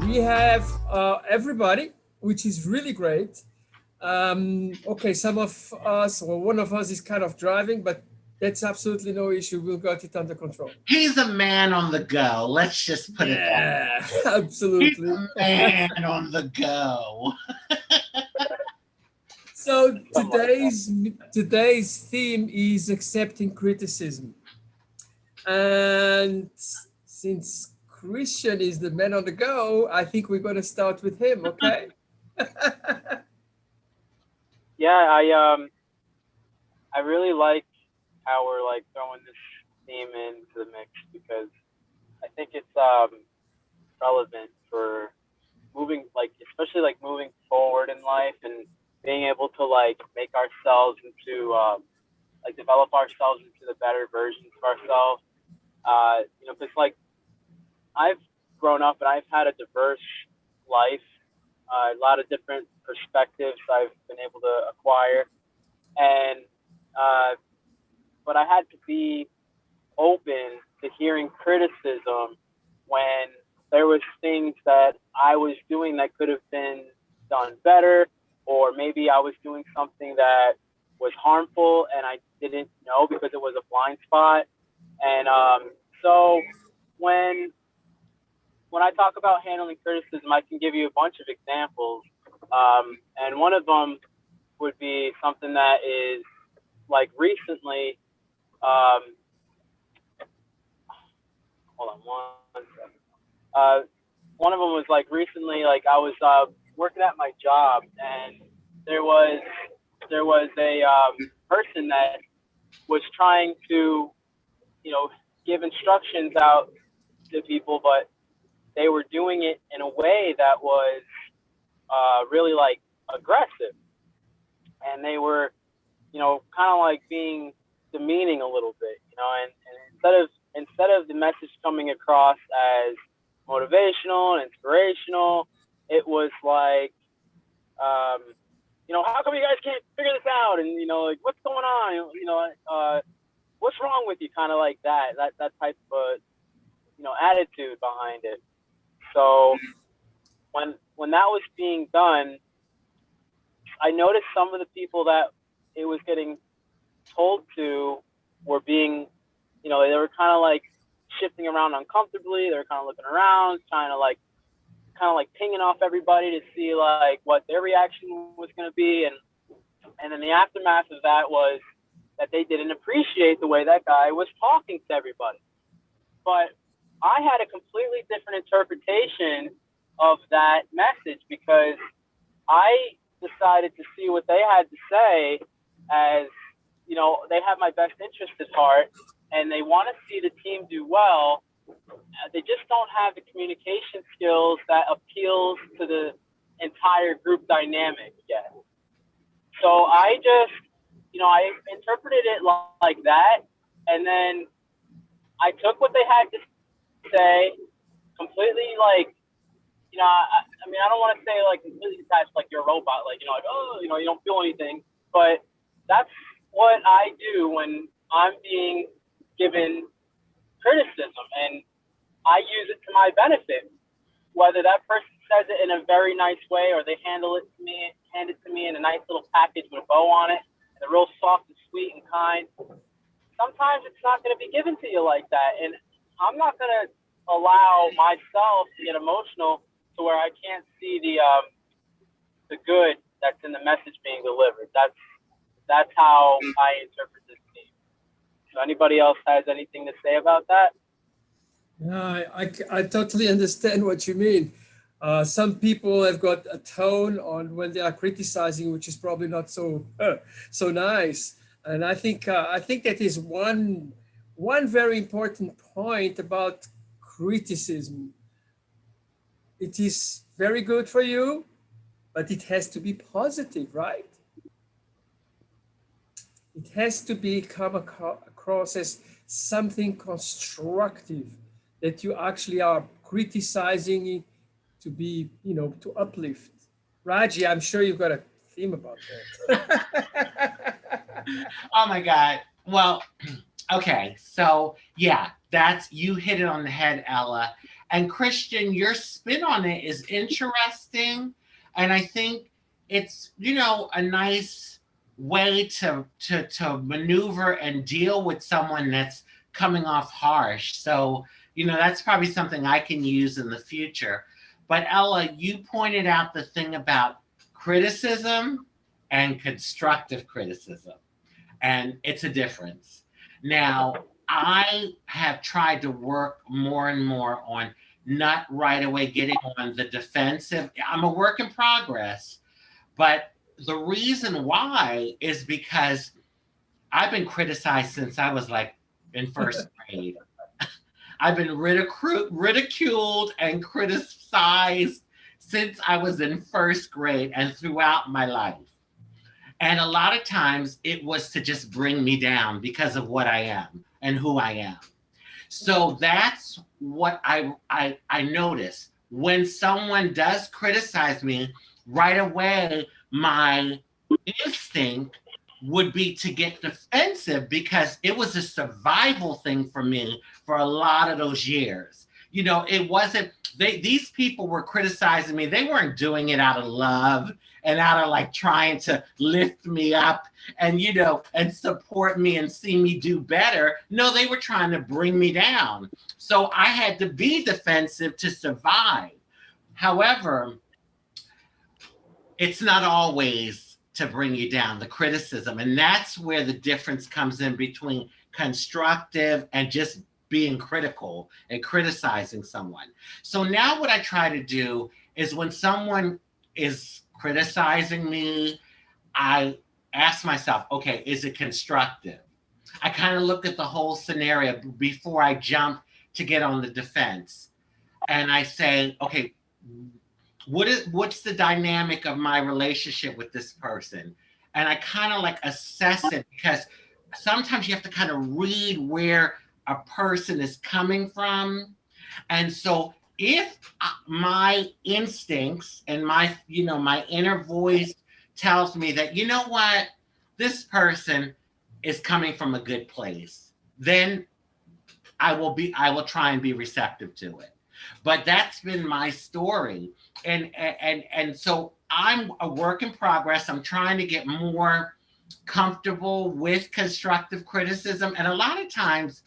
We have everybody, which is really great. Okay, some of us, or one of us is kind of driving, but that's absolutely no issue. We'll got it under control. He's a man on the go. Let's just put it that Yeah, way. He's absolutely. a man on the go. So Something like that. today's theme is accepting criticism. And since Christian is the man on the go, I think we're going to start with him, okay? Yeah, I really like how we're like throwing this theme into the mix because I think it's relevant for moving, like especially like moving forward in life and being able to like make ourselves into like develop ourselves into the better versions of ourselves. Because like I've grown up and I've had a diverse life, a lot of different perspectives I've been able to acquire, and uh, but I had to be open to hearing criticism when there was things that I was doing that could have been done better, or maybe I was doing something that was harmful and I didn't know because it was a blind spot. And so when when I talk about handling criticism, I can give you a bunch of examples. And one of them would be something that is like recently. Um, Hold on one second. Uh, One of them was like recently, like I was working at my job, and there was a person that was trying to, you know, give instructions out to people, but they were doing it in a way that was really like aggressive, and they were, kind of like being demeaning a little bit, and instead of the message coming across as motivational and inspirational, it was like, how come you guys can't figure this out? And like, what's going on? What's wrong with you? Kind of like that type of attitude behind it. So when that was being done, I noticed some of the people that it was getting told to were being, they were kind of like shifting around uncomfortably. They were kind of looking around, trying to like, kind of like pinging off everybody to see like what their reaction was going to be. And then the aftermath of that was that they didn't appreciate the way that guy was talking to everybody. But I had a completely different interpretation of that message because I decided to see what they had to say as, they have my best interest at heart and they want to see the team do well. They just don't have the communication skills that appeals to the entire group dynamic yet. So I just, I interpreted it like that. And then I took what they had to say completely, like, I mean, I don't want to say like completely detached, like you're a robot, like, like, oh, you don't feel anything. But that's what I do when I'm being given criticism, and I use it to my benefit. Whether that person says it in a very nice way or they hand it to me in a nice little package with a bow on it, and they're real soft and sweet and kind. Sometimes it's not going to be given to you like that, and I'm not going to allow myself to get emotional to where I can't see the good that's in the message being delivered. That's how I interpret this theme. So anybody else has anything to say about that? Yeah, I totally understand what you mean. Some people have got a tone on when they are criticizing, which is probably not so nice. And I think that is one very important point about criticism. It is very good for you, but it has to be positive, right? It has to be come across as something constructive that you actually are criticizing to be, to uplift. Raji, I'm sure you've got a theme about that. Oh my God. Well, okay. So yeah, you hit it on the head, Ella. And Christian, your spin on it is interesting. And I think it's, a nice way to maneuver and deal with someone that's coming off harsh. So, that's probably something I can use in the future. But Ella, you pointed out the thing about criticism and constructive criticism, and it's a difference. Now, I have tried to work more and more on not right away getting on the defensive. I'm a work in progress, but the reason why is because I've been criticized since I was like in first grade. I've been ridiculed and criticized since I was in first grade and throughout my life. And a lot of times it was to just bring me down because of what I am and who I am. So that's what I notice. When someone does criticize me, right away, my instinct would be to get defensive because it was a survival thing for me for a lot of those years. It wasn't, these people were criticizing me. They weren't doing it out of love and out of like trying to lift me up and, and support me and see me do better. No, they were trying to bring me down. So I had to be defensive to survive. However, it's not always to bring you down, the criticism. And that's where the difference comes in between constructive and just being critical and criticizing someone. So now what I try to do is when someone is criticizing me, I ask myself, okay, is it constructive? I kind of look at the whole scenario before I jump to get on the defense. And I say, okay, what's the dynamic of my relationship with this person? And I kind of like assess it because sometimes you have to kind of read where a person is coming from. And so if my instincts and my inner voice tells me that, what, this person is coming from a good place, then I will try and be receptive to it. But that's been my story. And so I'm a work in progress. I'm trying to get more comfortable with constructive criticism. And a lot of times,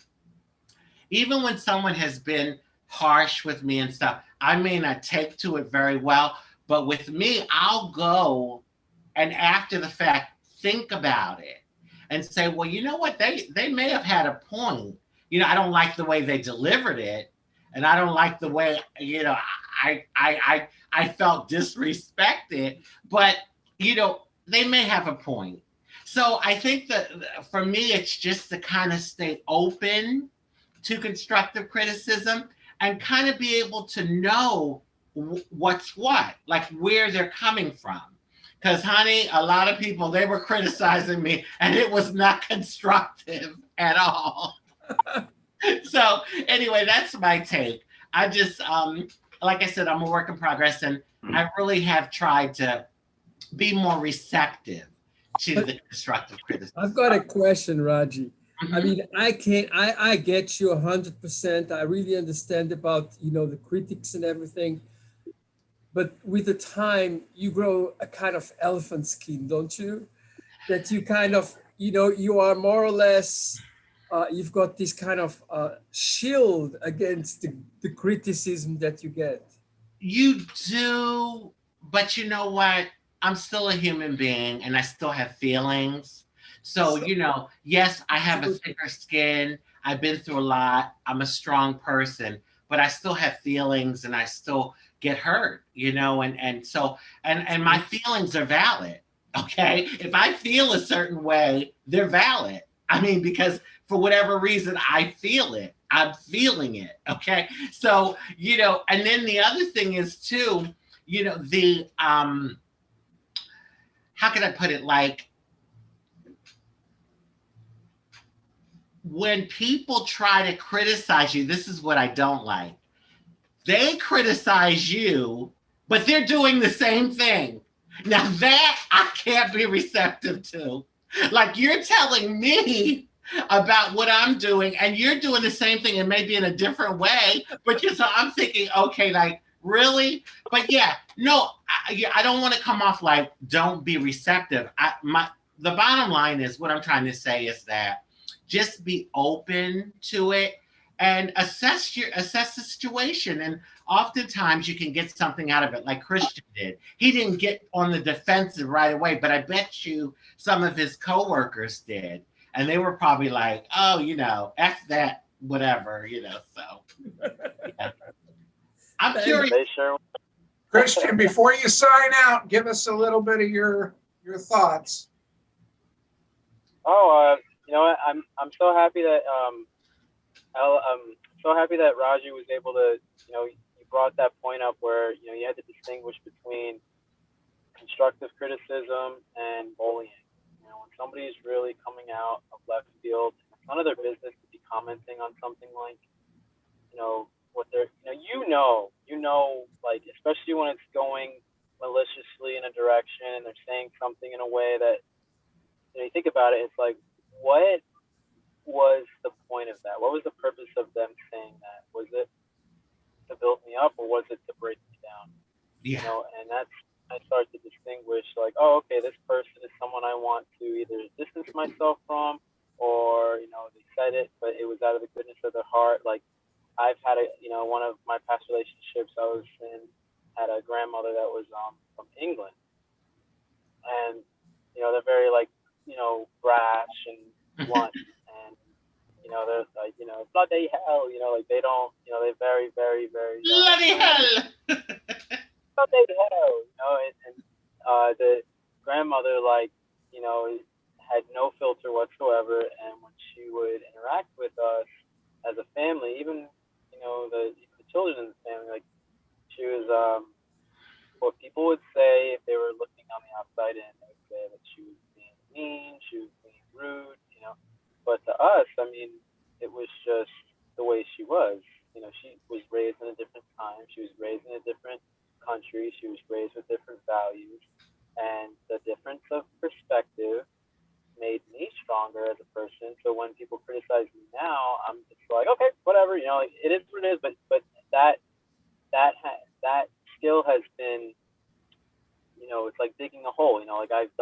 even when someone has been harsh with me and stuff, I may not take to it very well. But with me, I'll go and after the fact, think about it and say, well, you know what? They may have had a point. I don't like the way they delivered it. And I don't like the way, I felt disrespected, but, they may have a point. So I think that for me, it's just to kind of stay open to constructive criticism and kind of be able to know what's what, like where they're coming from. Because, honey, a lot of people, they were criticizing me and it was not constructive at all. So anyway, that's my take. I just, like I said, I'm a work in progress and I really have tried to be more receptive to the constructive criticism. I've got a question, Raji. Mm-hmm. I mean, I get you 100%. I really understand about, the critics and everything. But with the time, you grow a kind of elephant skin, don't you? That you kind of, you are more or less, you've got this kind of shield against the criticism that you get. You do, but you know what? I'm still a human being and I still have feelings. So, yes, I have a thicker skin. I've been through a lot. I'm a strong person, but I still have feelings and I still get hurt, and so, and my feelings are valid. Okay. If I feel a certain way, they're valid. I mean, because for whatever reason, I feel it. I'm feeling it. Okay. So, and then the other thing is too, the, how can I put it? Like, when people try to criticize you, this is what I don't like. They criticize you, but they're doing the same thing. Now that I can't be receptive to. Like, you're telling me about what I'm doing, and you're doing the same thing and maybe in a different way. But so I'm thinking, okay, like really? But yeah, no, I don't want to come off like don't be receptive. The bottom line is what I'm trying to say is that just be open to it and assess the situation. And oftentimes you can get something out of it, like Christian did. He didn't get on the defensive right away, but I bet you some of his coworkers did, and they were probably like, "Oh, f that, whatever," So yeah. I'm curious. They sure. Christian, before you sign out, give us a little bit of your thoughts. Oh, you know what? I'm so happy that I'm so happy that Raji was able to, you brought that point up where you had to distinguish between constructive criticism and bullying. When somebody is really coming out of left field, it's none of their business to be commenting on something like, what they're, like, especially when it's going maliciously in a direction and they're saying something in a way that, you think about it, it's like, what was the point of that? What was the purpose of them saying that? Was it to build me up, or was it to break me down? Yeah. And that's, I start to distinguish, like, oh, okay, this person is someone I want to either distance myself from, or they said it, but it was out of the goodness of their heart. Like, I've had one of my past relationships I was in had a grandmother that was from England, and they're very, like, brash and blunt, and they're like, bloody hell, like, they don't, they're very, very, very Bloody hell. bloody hell, and the grandmother, like, had no filter whatsoever, and when she would interact with us as a family, even the children in the family, like, she was what people would say if they were looking on the outside in, they would say that she was being mean, she was being rude, but to us, I mean, it was just the way she was. She was raised in a different time, she was raised in a different country, she was raised with different values, and the difference of perspective made me stronger as a person. So when people criticize me now, I'm just like, okay, whatever, like, it is what it is. But that skill has been, it's like digging a hole. Like, I've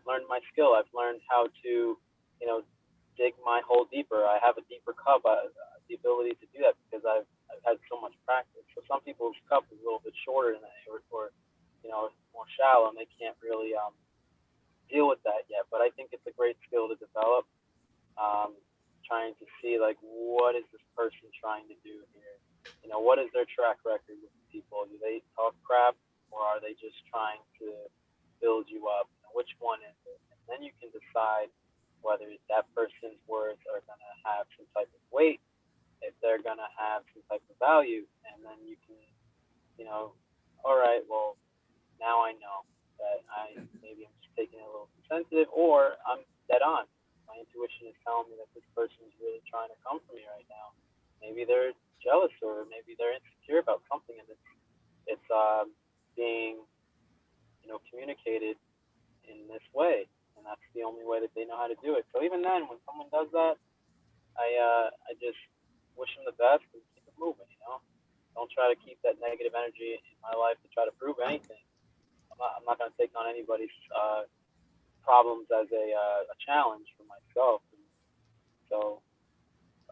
learned my skill. I've learned how to, dig my hole deeper. I have a deeper cup. The ability to do that because I've had so much practice. So some people's cup is a little bit shorter than that, or more shallow, and they can't really deal with that yet. But I think it's a great skill to develop. Trying to see, like, what is this person trying to do here? What is their track record with people? Do they talk crap, or are they just trying to build you up? Which one is it? And then you can decide whether that person's words are going to have some type of weight, if they're going to have some type of value, and then you can, all right, well, now I know that maybe I'm just taking it a little too sensitive, or I'm dead on. My intuition is telling me that this person is really trying to come for me right now. Maybe they're jealous, or maybe they're insecure about something, and it's being communicated in this way, and that's the only way that they know how to do it. So even then, when someone does that, I just wish them the best and keep it moving. Don't try to keep that negative energy in my life to try to prove anything. I'm not going to take on anybody's problems as a challenge for myself. And so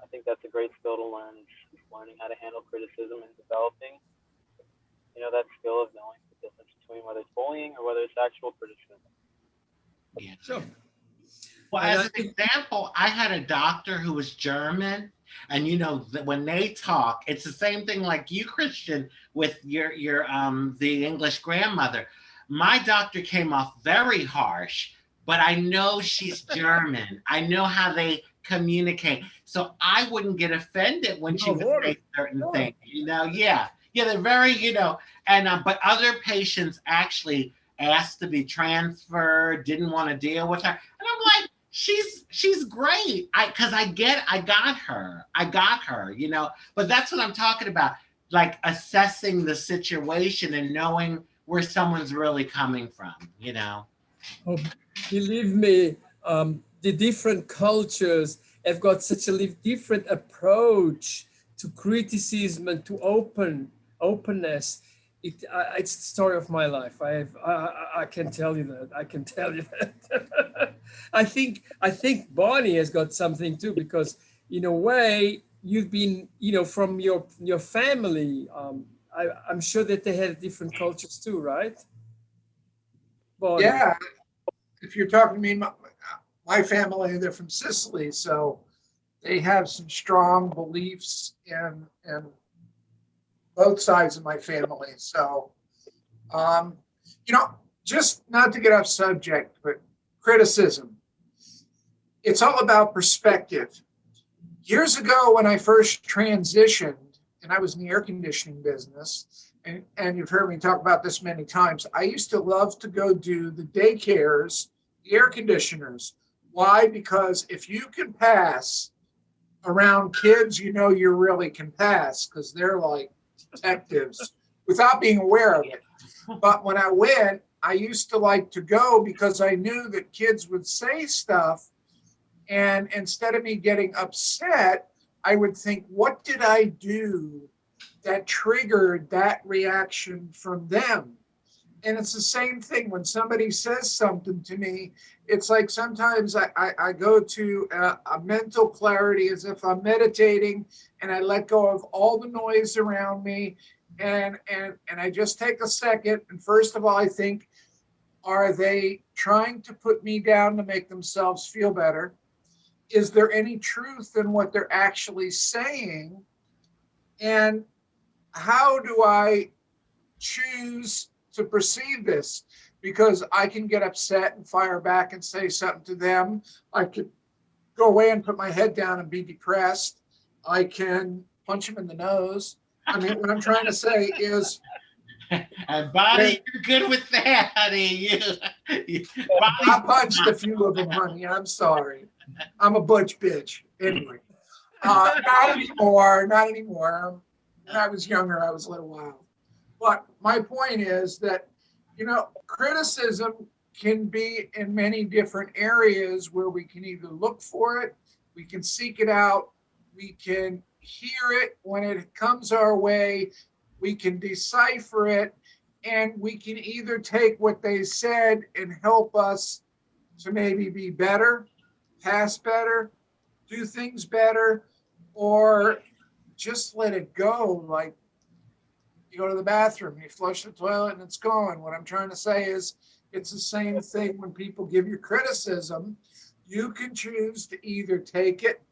I think that's a great skill to learn, is learning how to handle criticism and developing, that skill of knowing the difference between whether it's bullying or whether it's actual criticism. Yeah. Sure. Well, And as an example, I had a doctor who was German, and when they talk, it's the same thing like you, Christian, with your the English grandmother. My doctor came off very harsh, but I know she's German. I know how they communicate, so I wouldn't get offended when she would say certain things. Yeah, they're very, and but other patients actually asked to be transferred, didn't want to deal with her, and I'm like, she's great. I got her, but that's what I'm talking about, like assessing the situation and knowing where someone's really coming from. Oh, believe me, the different cultures have got such a different approach to criticism and to openness. It's the story of my life. I can tell you that. I can tell you that. I think Bonnie has got something too, because in a way you've been, from your family. I'm sure that they had different cultures too, right, Bonnie? Yeah, if you're talking to me, my family, they're from Sicily, so they have some strong beliefs in both sides of my family. So, um, you know, just not to get off subject, but criticism. It's all about perspective. Years ago, when I first transitioned, and I was in the air conditioning business, and you've heard me talk about this many times, I used to love to go do the daycares, the air conditioners. Why? Because if you can pass around kids, you really can pass, because they're like detectives without being aware of it. But when I went, I used to like to go because I knew that kids would say stuff. And instead of me getting upset, I would think, what did I do that triggered that reaction from them? And it's the same thing when somebody says something to me. It's like sometimes I go to a mental clarity as if I'm meditating, and I let go of all the noise around me. And I just take a second. And first of all, I think, are they trying to put me down to make themselves feel better? Is there any truth in what they're actually saying? And how do I choose to perceive this? Because I can get upset and fire back and say something to them. I could go away and put my head down and be depressed. I can punch them in the nose. I mean, what I'm trying to say is, And Bonnie, you're good with that, honey. I punched a few of them, honey. I'm sorry. I'm a butch bitch. Anyway, not anymore. Not anymore. When I was younger, I was a little wild. But my point is that, criticism can be in many different areas where we can either look for it, we can seek it out, we can hear it when it comes our way, we can decipher it, and we can either take what they said and help us to maybe be better, pass better, do things better, or just let it go. Like, you go to the bathroom, you flush the toilet, and it's gone. What I'm trying to say is, it's the same thing when people give you criticism. You can choose to either take it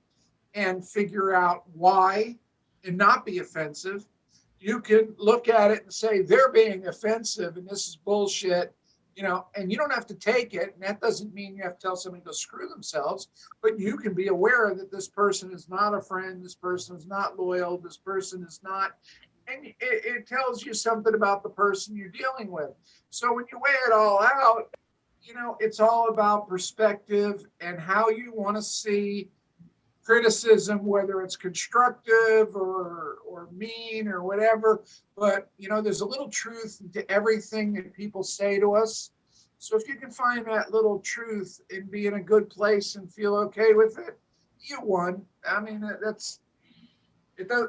and figure out why and not be offensive. You can look at it and say, they're being offensive and this is bullshit, and you don't have to take it. And that doesn't mean you have to tell somebody to go screw themselves, but you can be aware that this person is not a friend, this person is not loyal, this person is not, and it tells you something about the person you're dealing with. So when you weigh it all out, it's all about perspective and how you want to see criticism, whether it's constructive or mean or whatever. But there's a little truth to everything that people say to us. So if you can find that little truth and be in a good place and feel okay with it, you won. I mean,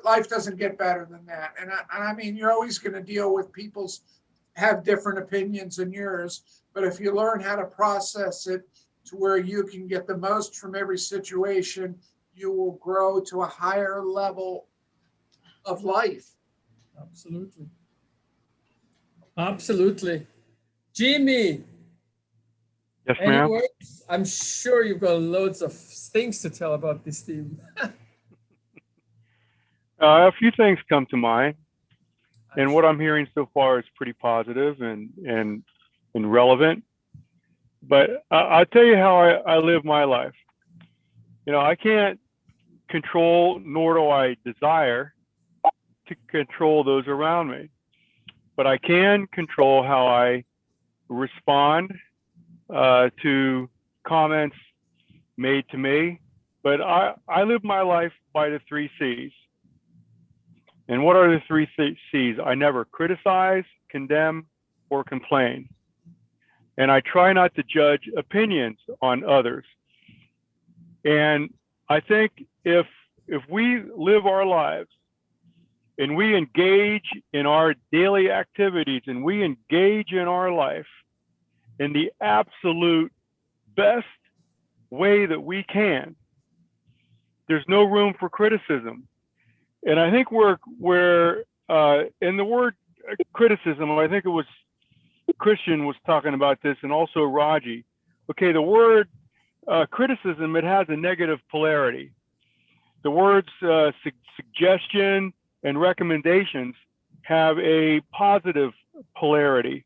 life doesn't get better than that. And I mean, you're always going to deal with people's have different opinions than yours, but if you learn how to process it to where you can get the most from every situation, you will grow to a higher level of life. Absolutely. Absolutely. Jimmy, Yes, any ma'am. words? I'm sure you've got loads of things to tell about this team. A few things come to mind, and what I'm hearing so far is pretty positive and relevant. But I'll tell you how I live my life. I can't control, nor do I desire to control those around me, but I can control how I respond to comments made to me. But I live my life by the 3 C's. And what are the 3 C's? I never criticize, condemn, or complain. and I try not to judge opinions on others. And I think if we live our lives and we engage in our daily activities and we engage in our life in the absolute best way that we can, there's no room for criticism. And I think we're in the word criticism, I think it was Christian was talking about this, and also Raji. Okay, the word criticism, it has a negative polarity. The words suggestion and recommendations have a positive polarity.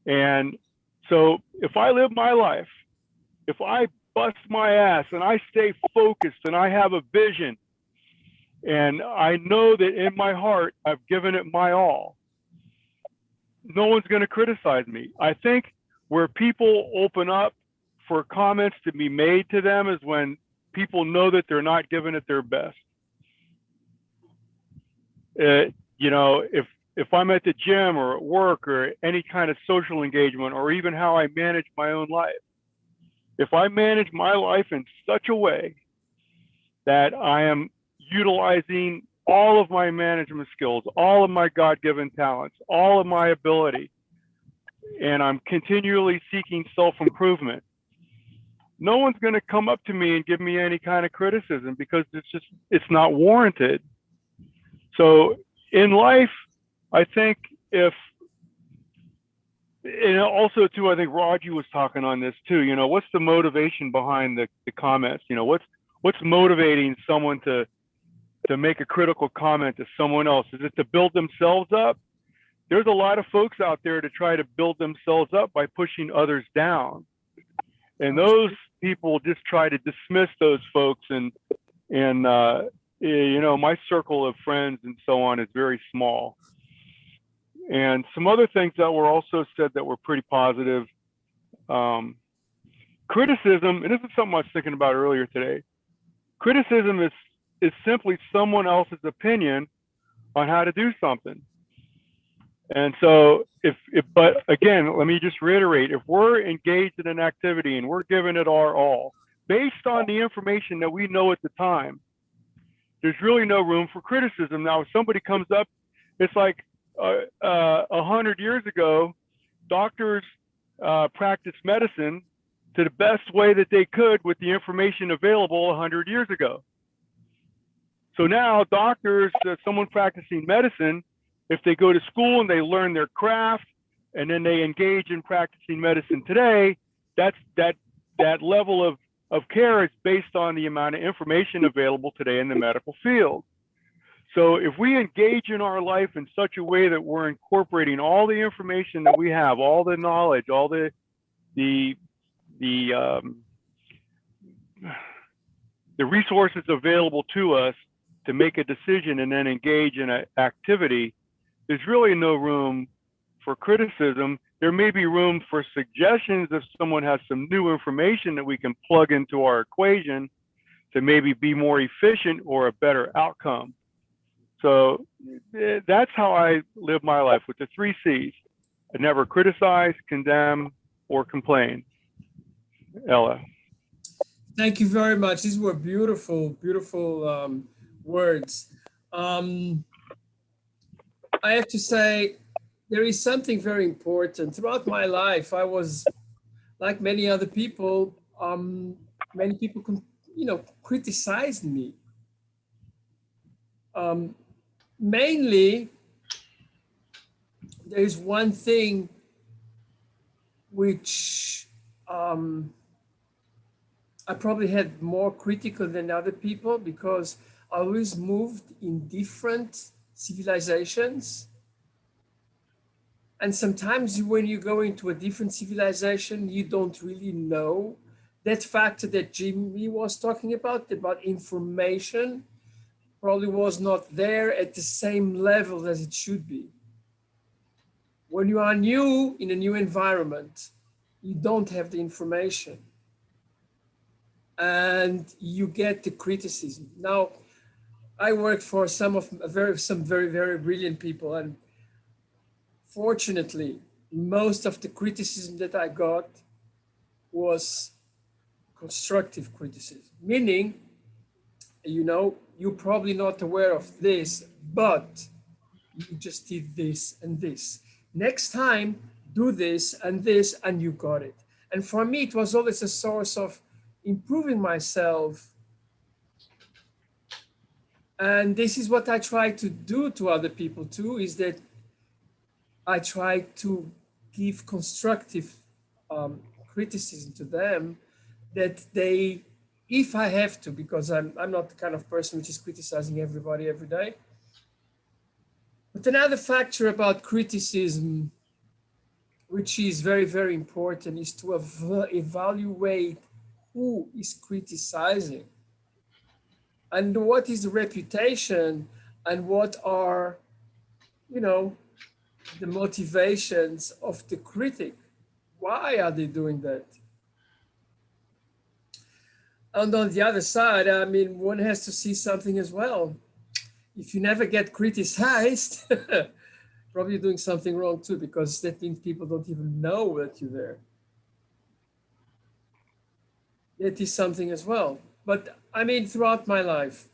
And so if I live my life, if I bust my ass and I stay focused and I have a vision and I know that in my heart I've given it my all, no one's going to criticize me. I think where people open up for comments to be made to them is when people know that they're not giving it their best. You know, if I'm at the gym or at work or any kind of social engagement, or even how I manage my own life, if I manage my life in such a way that I am utilizing all of my management skills, all of my God-given talents, all of my ability, and I'm continually seeking self-improvement, no one's going to come up to me and give me any kind of criticism, because it's not warranted. So in life, I think and also too, I think Raji was talking on this too, you know, what's the motivation behind the comments? You know, what's motivating someone to make a critical comment to someone else? Is it to build themselves up? There's a lot of folks out there to try to build themselves up by pushing others down. And those people just try to dismiss those folks. And you know, my circle of friends and so on is very small. And some other things that were also said that were pretty positive. Criticism, and this is something I was thinking about earlier today. Criticism is simply someone else's opinion on how to do something. And so but again, let me just reiterate, if we're engaged in an activity and we're giving it our all, based on the information that we know at the time, there's really no room for criticism. Now, if somebody comes up, it's like 100 years ago, doctors practiced medicine to the best way that they could with the information available 100 years ago. So now doctors, someone practicing medicine, if they go to school and they learn their craft and then they engage in practicing medicine today, that level of care is based on the amount of information available today in the medical field. So if we engage in our life in such a way that we're incorporating all the information that we have, all the knowledge, all the resources available to us to make a decision and then engage in an activity, there's really no room for criticism. There may be room for suggestions if someone has some new information that we can plug into our equation to maybe be more efficient or a better outcome. So that's how I live my life, with the 3 C's. I never criticize, condemn, or complain. Ella. Thank you very much. These were beautiful, beautiful words. I have to say, there is something very important. Throughout my life, I was, like many other people, many people, criticized me. Mainly, there is one thing which I probably had more critical than other people, because I always moved in different civilizations. And sometimes when you go into a different civilization, you don't really know that factor that Jimmy was talking about information probably was not there at the same level as it should be. When you are new in a new environment, you don't have the information and you get the criticism. Now, I worked for some very, very brilliant people, and fortunately, most of the criticism that I got was constructive criticism, meaning, you're probably not aware of this, but you just did this and this. Next time, do this and this, and you got it. And for me, it was always a source of improving myself. And this is what I try to do to other people too, is that I try to give constructive criticism to them that they, if I have to, because I'm not the kind of person which is criticizing everybody every day. But another factor about criticism, which is very, very important, is to evaluate who is criticizing and what is the reputation and what are, you know, the motivations of the critic. Why are they doing that? And on the other side, I mean, one has to see something as well. If you never get criticized, probably doing something wrong too, because that means people don't even know that you're there. That is something as well. But I mean, throughout my life,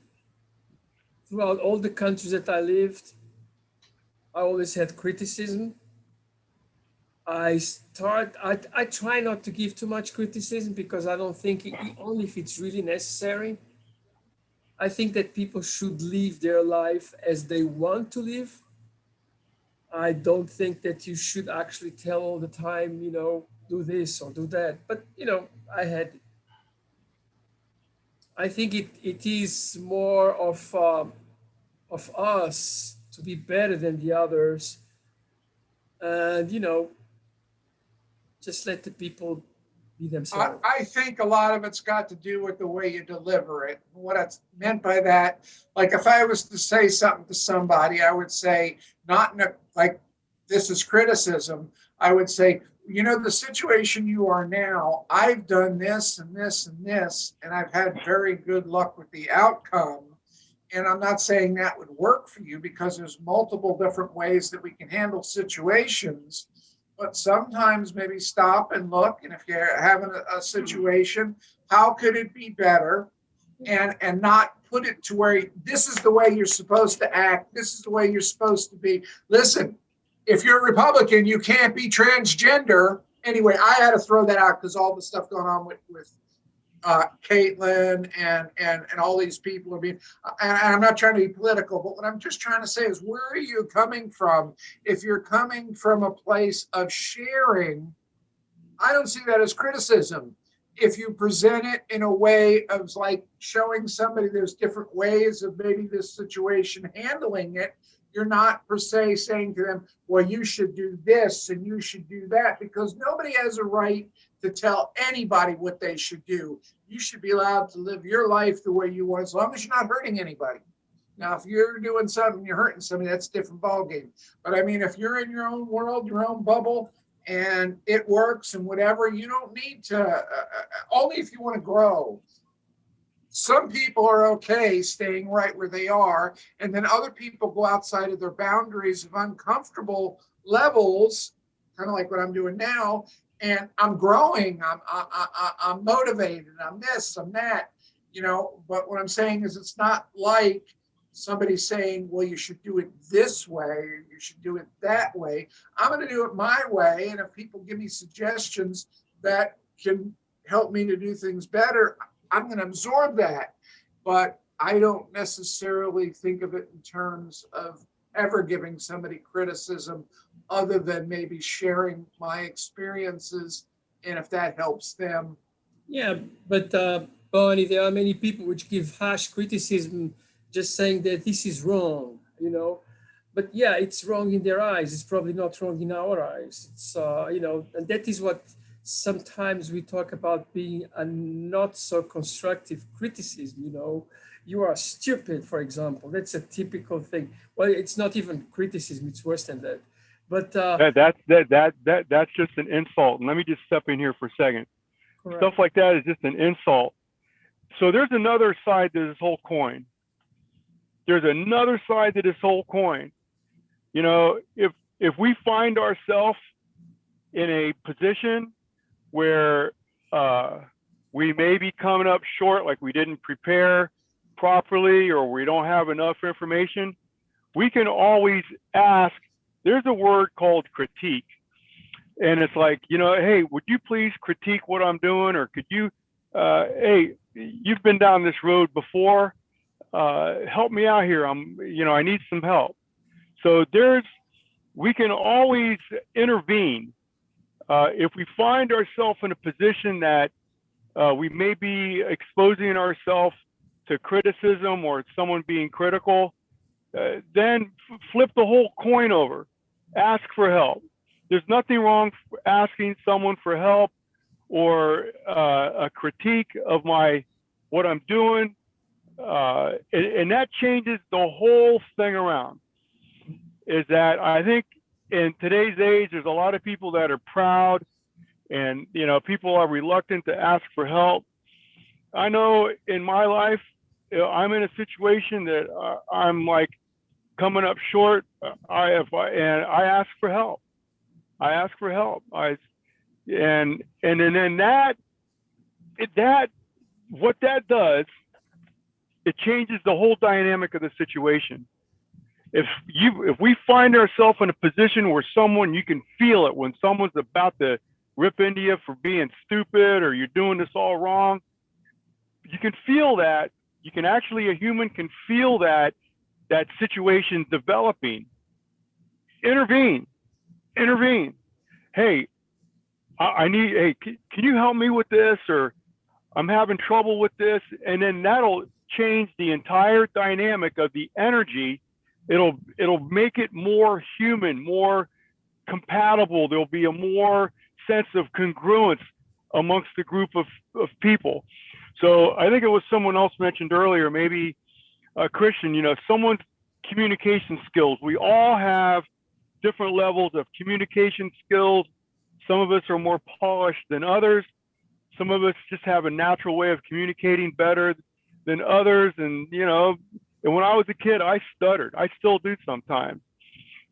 throughout all the countries that I lived, I always had criticism. I try not to give too much criticism because I don't think only if it's really necessary. I think that people should live their life as they want to live. I don't think that you should actually tell all the time, do this or do that. But I think it is more of us to be better than the others, and just let the people be themselves. I think a lot of it's got to do with the way you deliver it. What I meant by that, like if I was to say something to somebody, I would say, not in a, like this is criticism. I would say, the situation you are now, I've done this and this and this, and I've had very good luck with the outcome. And I'm not saying that would work for you because there's multiple different ways that we can handle situations. But sometimes maybe stop and look. And if you're having a situation, how could it be better? And not put it to where this is the way you're supposed to act. This is the way you're supposed to be. Listen, if you're a Republican, you can't be transgender. Anyway, I had to throw that out because all the stuff going on with Caitlin and all these people are being, and I'm not trying to be political, but what I'm just trying to say is, where are you coming from? If you're coming from a place of sharing, I don't see that as criticism. If you present it in a way of like showing somebody there's different ways of maybe this situation handling it, you're not per se saying to them, well, you should do this and you should do that, because nobody has a right to tell anybody what they should do. You should be allowed to live your life the way you want, as long as you're not hurting anybody. Now, if you're doing something, you're hurting somebody, that's a different ballgame. But I mean, if you're in your own world, your own bubble, and it works and whatever, you don't need to, only if you want to grow. Some people are okay staying right where they are, and then other people go outside of their boundaries of uncomfortable levels, kind of like what I'm doing now, and I'm growing, I'm motivated, I'm this, I'm that, but what I'm saying is it's not like somebody saying, well, you should do it this way, you should do it that way. I'm going to do it my way, and if people give me suggestions that can help me to do things better, I'm going to absorb that. But I don't necessarily think of it in terms of ever giving somebody criticism other than maybe sharing my experiences, and if that helps them. Yeah, but Bonnie, there are many people which give harsh criticism, just saying that this is wrong, But yeah, it's wrong in their eyes. It's probably not wrong in our eyes. It's and that is what sometimes we talk about being a not so constructive criticism. You are stupid, for example. That's a typical thing. Well, it's not even criticism; it's worse than that. But that's just an insult. And let me just step in here for a second. correct. Stuff like that is just an insult. So there's another side to this whole coin. There's another side to this whole coin. If we find ourselves in a position where we may be coming up short, like we didn't prepare properly or we don't have enough information, we can always ask. There's a word called critique. And it's like, hey, would you please critique what I'm doing? Or could you, hey, you've been down this road before. Help me out here. I need some help. So we can always intervene. If we find ourselves in a position that we may be exposing ourselves to criticism or someone being critical, then flip the whole coin over. Ask for help. There's nothing wrong asking someone for help or a critique of what I'm doing, and that changes the whole thing around. Is that I think in today's age, there's a lot of people that are proud, and people are reluctant to ask for help. I know in my life, I'm in a situation that I'm like coming up short. And I ask for help. And then what that does, it changes the whole dynamic of the situation. If we find ourselves in a position where you can feel it when someone's about to rip into you for being stupid or you're doing this all wrong, you can feel that. A human can feel that situation developing. Intervene. Hey, can you help me with this? Or I'm having trouble with this. And then that'll change the entire dynamic of the energy. It'll make it more human, more compatible. There'll be a more sense of congruence amongst the group of people. So I think it was someone else mentioned earlier, maybe Christian, someone's communication skills. We all have different levels of communication skills. Some of us are more polished than others. Some of us just have a natural way of communicating better than others. And when I was a kid, I stuttered. I still do sometimes.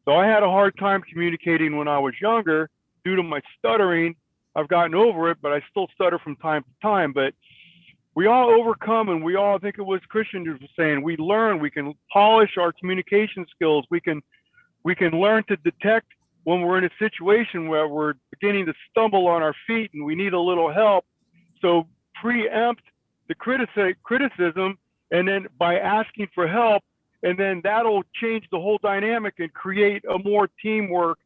So I had a hard time communicating when I was younger due to my stuttering. I've gotten over it, but I still stutter from time to time. But we all overcome, and we all, I think it was Christian who was saying, we learn, we can polish our communication skills. We can learn to detect when we're in a situation where we're beginning to stumble on our feet and we need a little help. So preempt the criticism, and then by asking for help, and then that'll change the whole dynamic and create a more teamwork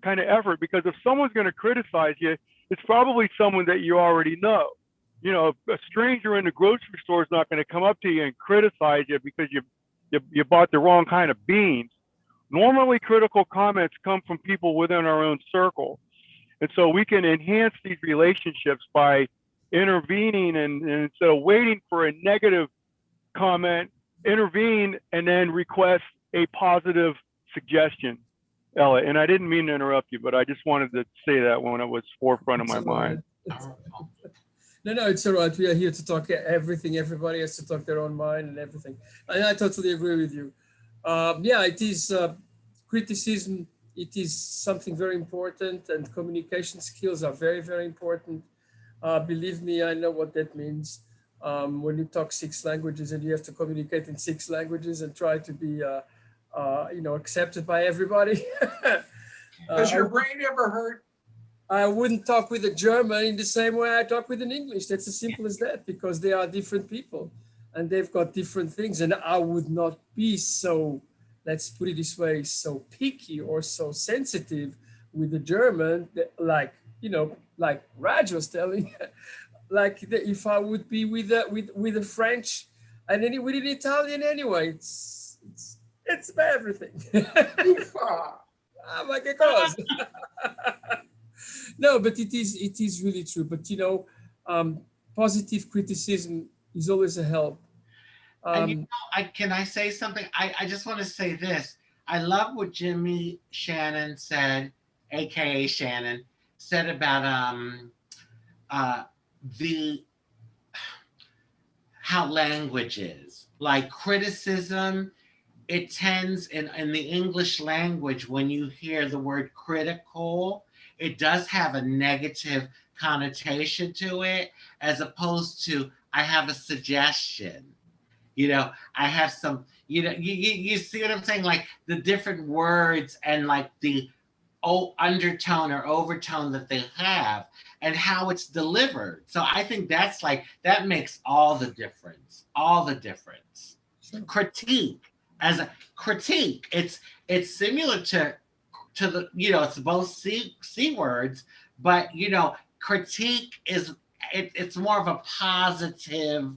kind of effort. Because if someone's going to criticize you, it's probably someone that you already know. A stranger in the grocery store is not going to come up to you and criticize you because you bought the wrong kind of beans. Normally, critical comments come from people within our own circle. And so we can enhance these relationships by intervening and instead of waiting for a negative comment, intervene and then request a positive suggestion. Ella, and I didn't mean to interrupt you, but I just wanted to say that when it was forefront of my mind. No, it's all right. We are here to talk everything. Everybody has to talk their own mind and everything. And I totally agree with you. It is criticism. It is something very important, and communication skills are very, very important. Believe me, I know what that means. When you talk 6 languages and you have to communicate in 6 languages and try to be, accepted by everybody. Does your brain ever hurt? I wouldn't talk with a German in the same way I talk with an English. That's as simple as that, because they are different people and they've got different things. And I would not be so, let's put it this way, so picky or so sensitive with the German, like Raj was telling, if I would be with a French and with an Italian anyway, it's everything. Ma che cosa? No, but it is really true. But positive criticism is always a help. And can I say something? I just want to say this. I love what Jimmy Shannon said, aka Shannon, said about how language is. Like criticism it tends in the English language, when you hear the word critical, it does have a negative connotation to it, as opposed to I have a suggestion. I have some, you see what I'm saying? Like the different words and like the undertone or overtone that they have and how it's delivered. So I think that's like, that makes all the difference. All the difference. Sure. Critique, as a critique, it's similar to the, it's both C words, but critique is, it's more of a positive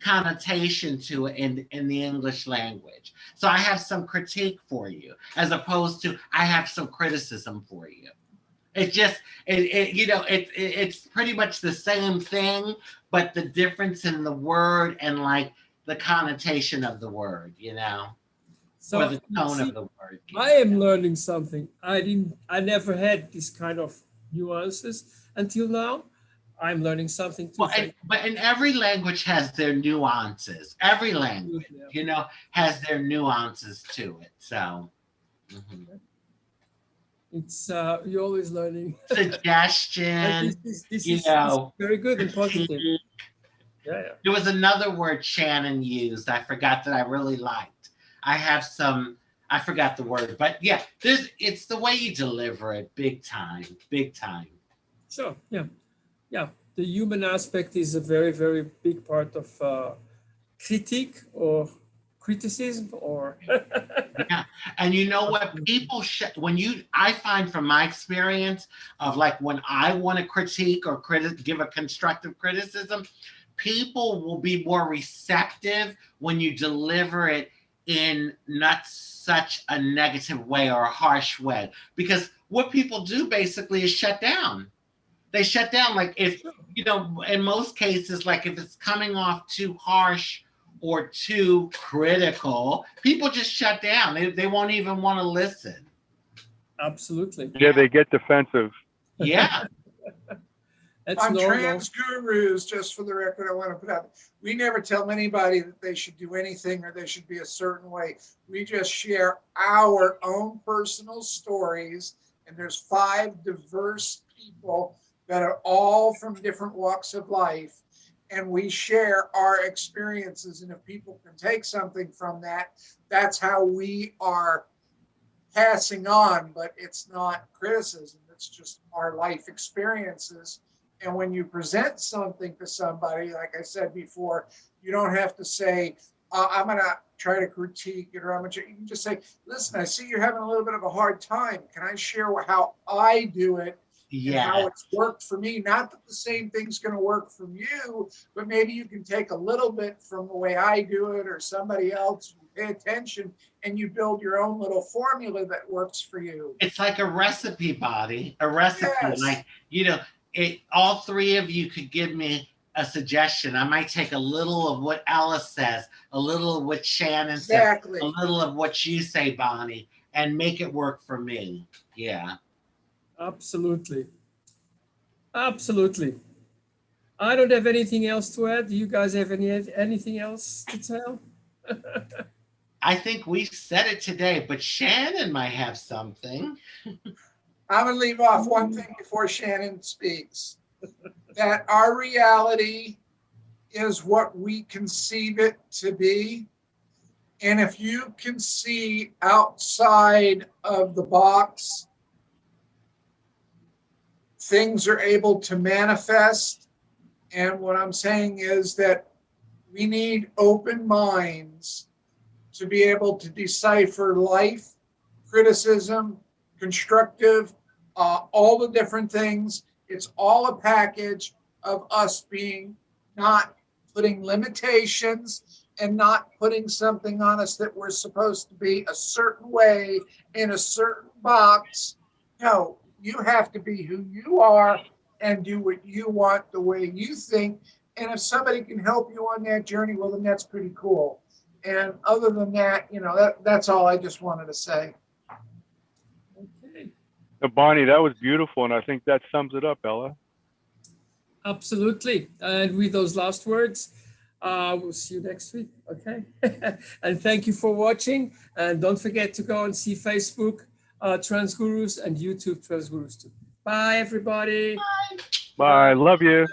connotation to it in the English language. So I have some critique for you, as opposed to I have some criticism for you. It's just it's pretty much the same thing, but the difference in the word and like the connotation of the word, or So the you tone of see, the word. I am learning something. I never had this kind of nuances until now. I'm learning something too. Well, but in every language has their nuances. Every language, Yeah. has their nuances to it. So, It's you're always learning. And suggestion, this is very good and critique. positive. Yeah, yeah. There was another word Shannon used. I forgot that I really liked. I have some. I forgot the word, but yeah, it's the way you deliver it. Big time. Big time. Sure. Yeah. Yeah. The human aspect is a very, very big part of critique or criticism or Yeah. And you know what? People I find from my experience of like when I want to critique or give a constructive criticism, people will be more receptive when you deliver it in not such a negative way or a harsh way. Because what people do basically is shut down. They shut down. Like if, in most cases, like if it's coming off too harsh or too critical, people just shut down. They won't even want to listen. Absolutely. Yeah, they get defensive. Yeah. That's On normal. Trans Gurus, just for the record, I want to put out, we never tell anybody that they should do anything or they should be a certain way. We just share our own personal stories. And there's 5 diverse people that are all from different walks of life. And we share our experiences. And if people can take something from that, that's how we are passing on. But it's not criticism, it's just our life experiences. And when you present something to somebody, like I said before, you don't have to say, I'm going to try to critique it, or you can just say, listen, I see you're having a little bit of a hard time. Can I share how I do it and how it's worked for me? Not that the same thing's going to work from you, but maybe you can take a little bit from the way I do it or somebody else. You pay attention and you build your own little formula that works for you. It's like a recipe, Body. A recipe. Yes. Like, all 3 of you could give me a suggestion. I might take a little of what Alice says, a little of what Shannon says, a little of what you say, Bonnie, and make it work for me. Yeah. Absolutely. Absolutely. I don't have anything else to add. Do you guys have anything else to tell? I think we said it today, but Shannon might have something. I'm going to leave off one thing before Shannon speaks. That our reality is what we conceive it to be. And if you can see outside of the box, things are able to manifest. And what I'm saying is that we need open minds to be able to decipher life, criticism, constructive, all the different things. It's all a package of us being not putting limitations and not putting something on us that we're supposed to be a certain way in a certain box. No, you have to be who you are and do what you want the way you think. And if somebody can help you on that journey, well, then that's pretty cool. And other than that, that's all I just wanted to say. Okay. Bonnie, that was beautiful. And I think that sums it up, Ella. Absolutely. And with those last words, We'll see you next week. Okay. And thank you for watching. And don't forget to go and see Facebook Trans Gurus and YouTube Trans Gurus too. Bye, everybody. Bye. Love you.